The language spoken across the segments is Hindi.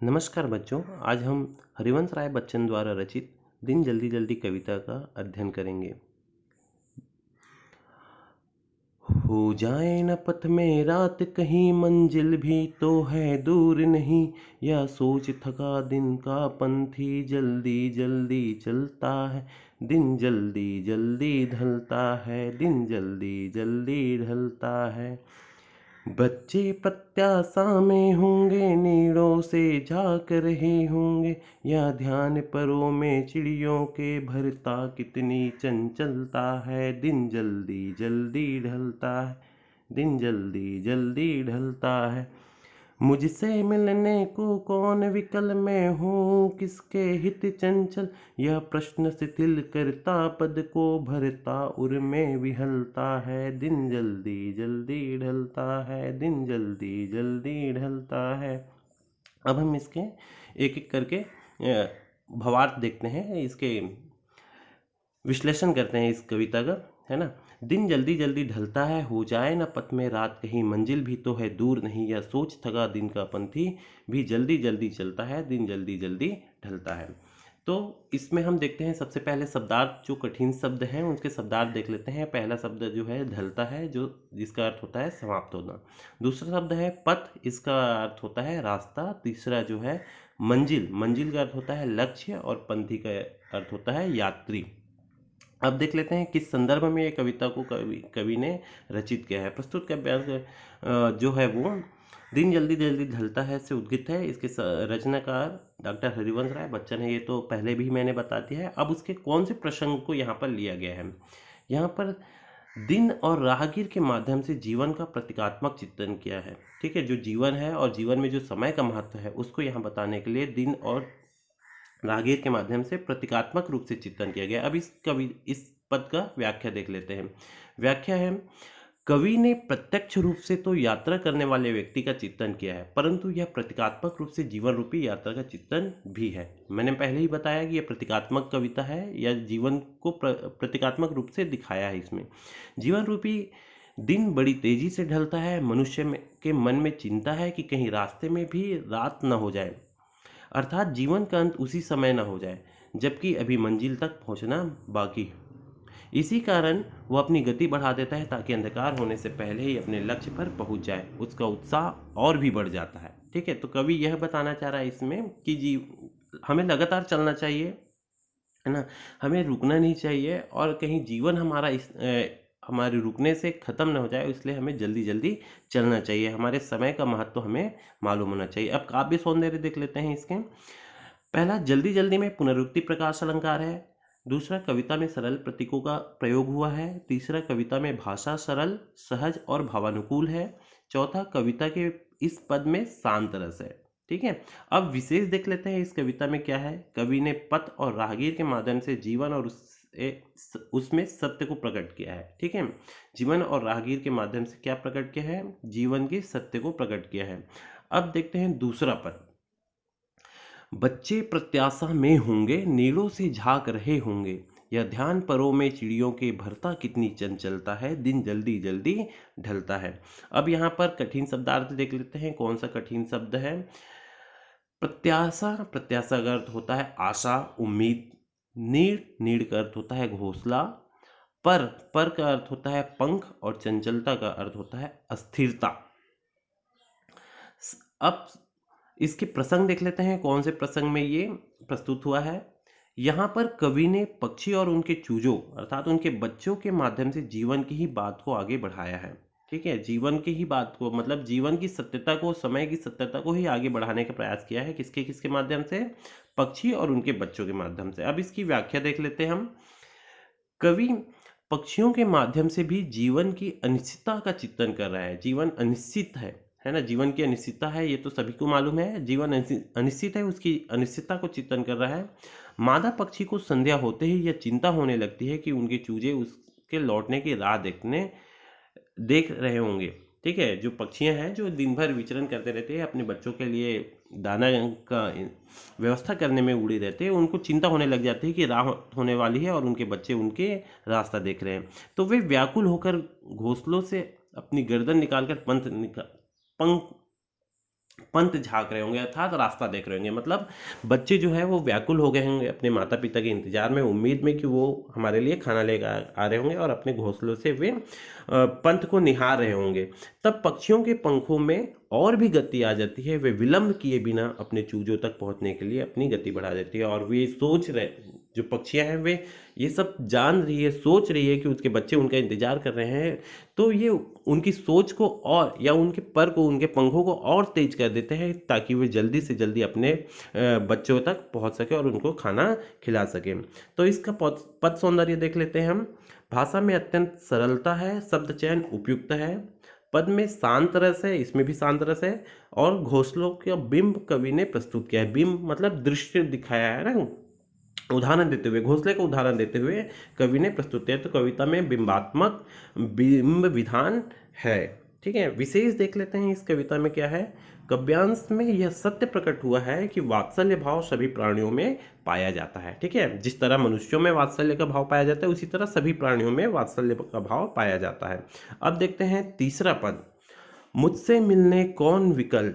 नमस्कार बच्चों। आज हम हरिवंश राय बच्चन द्वारा रचित दिन जल्दी जल्दी कविता का अध्ययन करेंगे। हो जाए न पथ में रात कहीं, मंजिल भी तो है दूर नहीं। या सोच थका दिन का पंथी, जल्दी जल्दी चलता है दिन, जल्दी जल्दी ढलता है दिन, जल्दी जल्दी ढलता है। बच्चे प्रत्याशा में होंगे, नीड़ों से झांक रहे होंगे। या ध्यान परों में चिड़ियों के भरता, कितनी चंचलता है दिन, जल्दी जल्दी ढलता है दिन, जल्दी जल्दी ढलता है। मुझसे मिलने को कौन विकल, मैं हूँ किसके हित चंचल। यह प्रश्न शिथिल करता, पद को भरता, उर में विहलता है दिन, जल्दी जल्दी ढलता है दिन, जल्दी जल्दी ढलता है। अब हम इसके एक एक करके भावार्थ देखते हैं, इसके विश्लेषण करते हैं इस कविता का, है ना। दिन जल्दी जल्दी ढलता है, हो जाए न पथ में रात कहीं, मंजिल भी तो है दूर नहीं। या सोच थका दिन का पंथी, भी जल्दी जल्दी चलता है दिन, जल्दी जल्दी ढलता है। तो इसमें हम देखते हैं सबसे पहले शब्दार्थ, जो कठिन शब्द हैं उनके शब्दार्थ देख लेते हैं। पहला शब्द जो है ढलता है, जो जिसका अर्थ होता है समाप्त होना। दूसरा शब्द है पथ, इसका अर्थ होता है रास्ता। तीसरा जो है मंजिल, मंजिल का अर्थ होता है लक्ष्य, और पंथी का अर्थ होता है यात्री। अब देख लेते हैं किस संदर्भ में ये कविता को कवि ने रचित किया है। प्रस्तुत काव्यांश जो है वो दिन जल्दी जल्दी ढलता है से उद्गित है। इसके रचनाकार डॉक्टर हरिवंश राय बच्चन है, ये तो पहले भी मैंने बता दिया है। अब उसके कौन से प्रसंग को यहाँ पर लिया गया है। यहाँ पर दिन और राहगीर के माध्यम से जीवन का प्रतीकात्मक चित्रण किया है। ठीक है, जो जीवन है और जीवन में जो समय का महत्व है उसको यहाँ बताने के लिए दिन और राहगीर के माध्यम से प्रतीकात्मक रूप से चित्रण किया गया। अब इस पद का व्याख्या देख लेते हैं। व्याख्या है, कवि ने प्रत्यक्ष रूप से तो यात्रा करने वाले व्यक्ति का चित्रण किया है, परंतु यह प्रतीकात्मक रूप से जीवन रूपी यात्रा का चित्रण भी है। मैंने पहले ही बताया कि यह प्रतीकात्मक कविता है, या जीवन को प्रतीकात्मक रूप से दिखाया है। इसमें जीवन रूपी दिन बड़ी तेजी से ढलता है। मनुष्य के मन में चिंता है कि कहीं रास्ते में भी रात न हो जाए, अर्थात जीवन का अंत उसी समय न हो जाए जबकि अभी मंजिल तक पहुंचना बाकी है। इसी कारण वह अपनी गति बढ़ा देता है, ताकि अंधकार होने से पहले ही अपने लक्ष्य पर पहुंच जाए। उसका उत्साह और भी बढ़ जाता है। ठीक है, तो कवि यह बताना चाह रहा है इसमें कि हमें लगातार चलना चाहिए, है ना। हमें रुकना नहीं चाहिए, और कहीं जीवन हमारा हमारे रुकने से ख़त्म ना हो जाए, इसलिए हमें जल्दी जल्दी चलना चाहिए। हमारे समय का महत्व हमें मालूम होना चाहिए। अब काव्य सौंदर्य देख लेते हैं इसके। पहला, जल्दी जल्दी में पुनरुक्ति प्रकाश अलंकार है। दूसरा, कविता में सरल प्रतीकों का प्रयोग हुआ है। तीसरा, कविता में भाषा सरल, सहज और भावानुकूल है। चौथा, कविता के इस पद में शांत रस है। ठीक है, अब विशेष देख लेते हैं इस कविता में क्या है। कवि ने पथ और राहगीर के माध्यम से जीवन और उसमें सत्य को प्रकट किया है। ठीक है, जीवन और राहगीर के माध्यम से क्या प्रकट किया है, जीवन के सत्य को प्रकट किया है। अब देखते हैं दूसरा पद, बच्चे प्रत्याशा में होंगे, नीड़ों से झांक रहे होंगे। यह ध्यान परों में चिड़ियों के भरता, कितनी चंचलता है दिन, जल्दी जल्दी ढलता है। अब यहाँ पर कठिन शब्दार्थ देख लेते हैं। कौन सा कठिन शब्द है। प्रत्याशा, प्रत्याशा का अर्थ होता है आशा, उम्मीद। नीड़, नीड़ का अर्थ होता है घोंसला। पर का अर्थ होता है पंख, और चंचलता का अर्थ होता है अस्थिरता। अब इसके प्रसंग देख लेते हैं, कौन से प्रसंग में ये प्रस्तुत हुआ है। यहाँ पर कवि ने पक्षी और उनके चूजों, अर्थात उनके बच्चों के माध्यम से जीवन की ही बात को आगे बढ़ाया है। ठीक है, जीवन की ही बात को, मतलब जीवन की सत्यता को, समय की सत्यता को ही आगे बढ़ाने का प्रयास किया है। किसके किसके माध्यम से, पक्षी और उनके बच्चों के माध्यम से। अब इसकी व्याख्या देख लेते हैं हम। कवि पक्षियों के माध्यम से भी जीवन की अनिश्चितता का चित्रण कर रहा है। जीवन अनिश्चित है ना, जीवन की अनिश्चितता है, ये तो सभी को मालूम है। जीवन अनिश्चित है, उसकी अनिश्चितता को चित्रण कर रहा है। मादा पक्षी को संध्या होते ही यह चिंता होने लगती है कि उनके चूजे उसके लौटने की राह देख रहे होंगे। ठीक है, जो पक्षियां हैं जो दिन भर विचरण करते रहते हैं, अपने बच्चों के लिए दाना का व्यवस्था करने में उड़े रहते हैं, उनको चिंता होने लग जाती है कि राह होने वाली है और उनके बच्चे उनके रास्ता देख रहे हैं। तो वे व्याकुल होकर घोंसलों से अपनी गर्दन निकालकर पंख पंत झांक रहे होंगे अर्थात रास्ता देख रहे होंगे। मतलब बच्चे जो है वो व्याकुल हो गए होंगे अपने माता पिता के इंतजार में, उम्मीद में कि वो हमारे लिए खाना लेकर आ रहे होंगे, और अपने घोंसलों से वे पंत को निहार रहे होंगे। तब पक्षियों के पंखों में और भी गति आ जाती है, वे विलंब किए बिना अपने चूजों तक पहुंचने के लिए अपनी गति बढ़ा देती है। और वे सोच रहे, जो पक्षियां हैं वे ये सब जान रही है, सोच रही है कि उसके बच्चे उनका इंतजार कर रहे हैं, तो ये उनकी सोच को और, या उनके पर को, उनके पंखों को और तेज कर देते हैं, ताकि वे जल्दी से जल्दी अपने बच्चों तक पहुंच सके और उनको खाना खिला सके। तो इसका पद सौंदर्य देख लेते हैं हम। भाषा में अत्यंत सरलता है, शब्द चयन उपयुक्त है, पद में शांत रस है, इसमें भी शांत रस है, और घोंसलों का बिंब कवि ने प्रस्तुत किया है। बिंब मतलब दृश्य दिखाया है ना, उदाहरण देते हुए, घोंसले का उदाहरण देते हुए कवि ने प्रस्तुत किया। तो कविता में बिंबात्मक बिंब विधान है। ठीक है, विशेष देख लेते हैं इस कविता में क्या है। काव्यांश में यह सत्य प्रकट हुआ है कि वात्सल्य भाव सभी प्राणियों में पाया जाता है। ठीक है, जिस तरह मनुष्यों में वात्सल्य का भाव पाया जाता है, उसी तरह सभी प्राणियों में वात्सल्य का भाव पाया जाता है। अब देखते हैं तीसरा पद। मुझसे मिलने कौन विकल,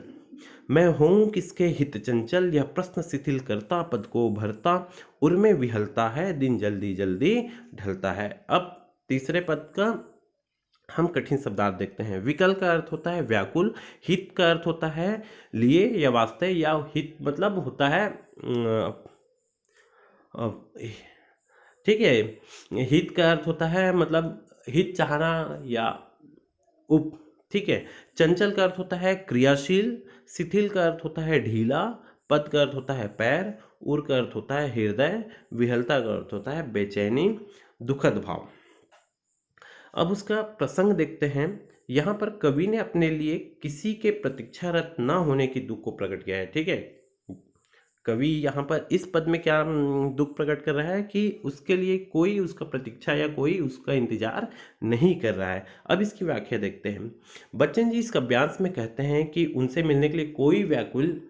मैं हूँ किसके हित चंचल, यह प्रश्न शिथिल करता पद को भरता, उर्मे विहलता है दिन जल्दी जल्दी ढलता है। अब तीसरे पद का हम कठिन शब्दार्थ देखते हैं। विकल का अर्थ होता है व्याकुल, हित का अर्थ होता है लिए या वास्ते, या हित मतलब होता है ठीक है, हित का अर्थ होता है मतलब हित चाहना या उप। ठीक है, चंचल का अर्थ होता है क्रियाशील, शिथिल का अर्थ होता है ढीला, पद का अर्थ होता है पैर, उर का अर्थ होता है हृदय, विहलता का अर्थ होता है बेचैनी, दुखद भाव। अब उसका प्रसंग देखते हैं। यहाँ पर कवि ने अपने लिए किसी के प्रतीक्षारत न होने की दुख को प्रकट किया है। ठीक है, कवि यहाँ पर इस पद में क्या दुख प्रकट कर रहा है कि उसके लिए कोई उसका प्रतीक्षा या कोई उसका इंतजार नहीं कर रहा है। अब इसकी व्याख्या देखते हैं। बच्चन जी इस काव्यांश में कहते हैं कि उनसे मिलने के लिए कोई व्याकुल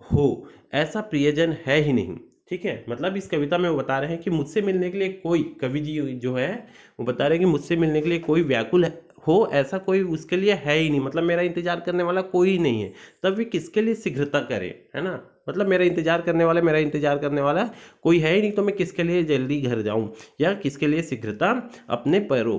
हो ऐसा प्रियजन है ही नहीं। ठीक है, मतलब इस कविता में वो बता रहे हैं कि मुझसे मिलने के लिए कोई, कवि जी जो है वो बता रहे हैं कि मुझसे मिलने के लिए कोई व्याकुल हो ऐसा कोई उसके लिए है ही नहीं, मतलब मेरा इंतजार करने वाला कोई नहीं है। तब वे किसके लिए शीघ्रता करे, है ना, मतलब मेरा इंतजार करने वाला कोई है ही नहीं, तो मैं किसके लिए जल्दी घर जाऊं, या किसके लिए शीघ्रता अपने पैरों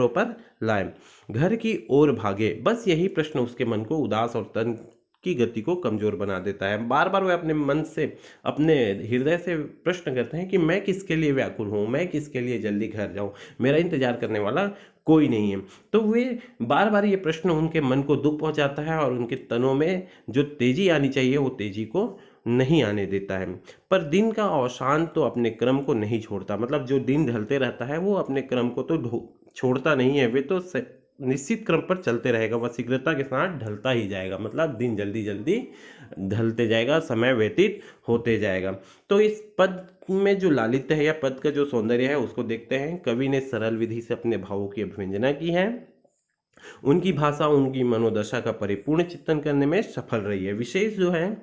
पर लाए, घर की ओर भागे। बस यही प्रश्न उसके मन को उदास और तन की गति को कमजोर बना देता है। बार बार वे अपने मन से, अपने हृदय से प्रश्न करते हैं कि मैं किसके लिए व्याकुल हूँ, मैं किसके लिए जल्दी घर जाऊँ, मेरा इंतजार करने वाला कोई नहीं है। तो वे बार बार ये प्रश्न उनके मन को दुख पहुंचाता है, और उनके तनों में जो तेजी आनी चाहिए वो तेजी को नहीं आने देता है। पर दिन का अवसान तो अपने क्रम को नहीं छोड़ता, मतलब जो दिन ढलते रहता है वो अपने क्रम को तो छोड़ता नहीं है, वे तो निश्चित क्रम पर चलते रहेगा, वह शीघ्रता के साथ ढलता ही जाएगा, मतलब दिन जल्दी जल्दी ढलते जाएगा, समय व्यतीत होते जाएगा। तो इस पद में जो लालित्य है या पद का जो सौंदर्य है उसको देखते हैं। कवि ने सरल विधि से अपने भावों की अभिव्यंजना की है, उनकी भाषा उनकी मनोदशा का परिपूर्ण चिंतन करने में सफल रही है। विशेष जो है,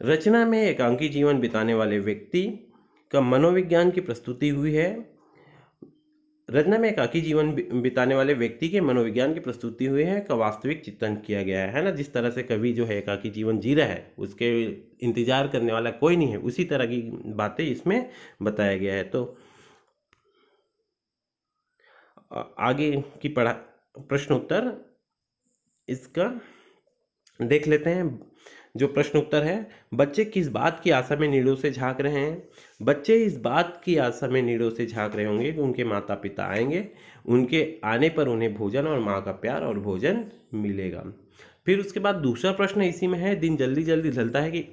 रचना में एकांकी जीवन बिताने वाले व्यक्ति का मनोविज्ञान की प्रस्तुति हुई है। रचना में एकाकी जीवन बिताने वाले व्यक्ति के मनोविज्ञान की प्रस्तुति हुई है, का वास्तविक चित्रण किया गया है ना। जिस तरह से कवि जो है एकाकी जीवन जी रहा है, उसके इंतजार करने वाला कोई नहीं है, उसी तरह की बातें इसमें बताया गया है। तो आगे की प्रश्न उत्तर इसका देख लेते हैं। जो प्रश्न उत्तर है, बच्चे किस बात की आशा में नीड़ों से झांक रहे हैं। बच्चे इस बात की आशा में नीड़ों से झांक रहे होंगे कि उनके माता पिता आएंगे, उनके आने पर उन्हें भोजन और माँ का प्यार और भोजन मिलेगा। फिर उसके बाद दूसरा प्रश्न इसी में है, दिन जल्दी जल्दी ढलता है की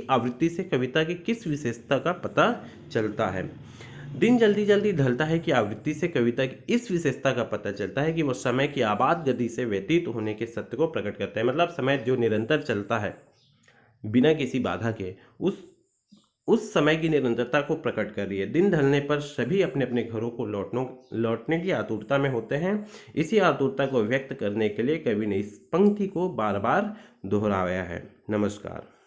आवृत्ति से कविता की किस विशेषता का पता चलता है। दिन जल्दी जल्दी ढलता है कि आवृत्ति से कविता की इस विशेषता का पता चलता है कि वह समय की आबाद गति से व्यतीत होने के सत्य को प्रकट करता है। मतलब समय जो निरंतर चलता है बिना किसी बाधा के, उस समय की निरंतरता को प्रकट कर रही है। दिन ढलने पर सभी अपने अपने घरों को लौटने की आतुरता में होते हैं। इसी आतुरता को व्यक्त करने के लिए कवि ने इस पंक्ति को बार बार दोहराया है। नमस्कार।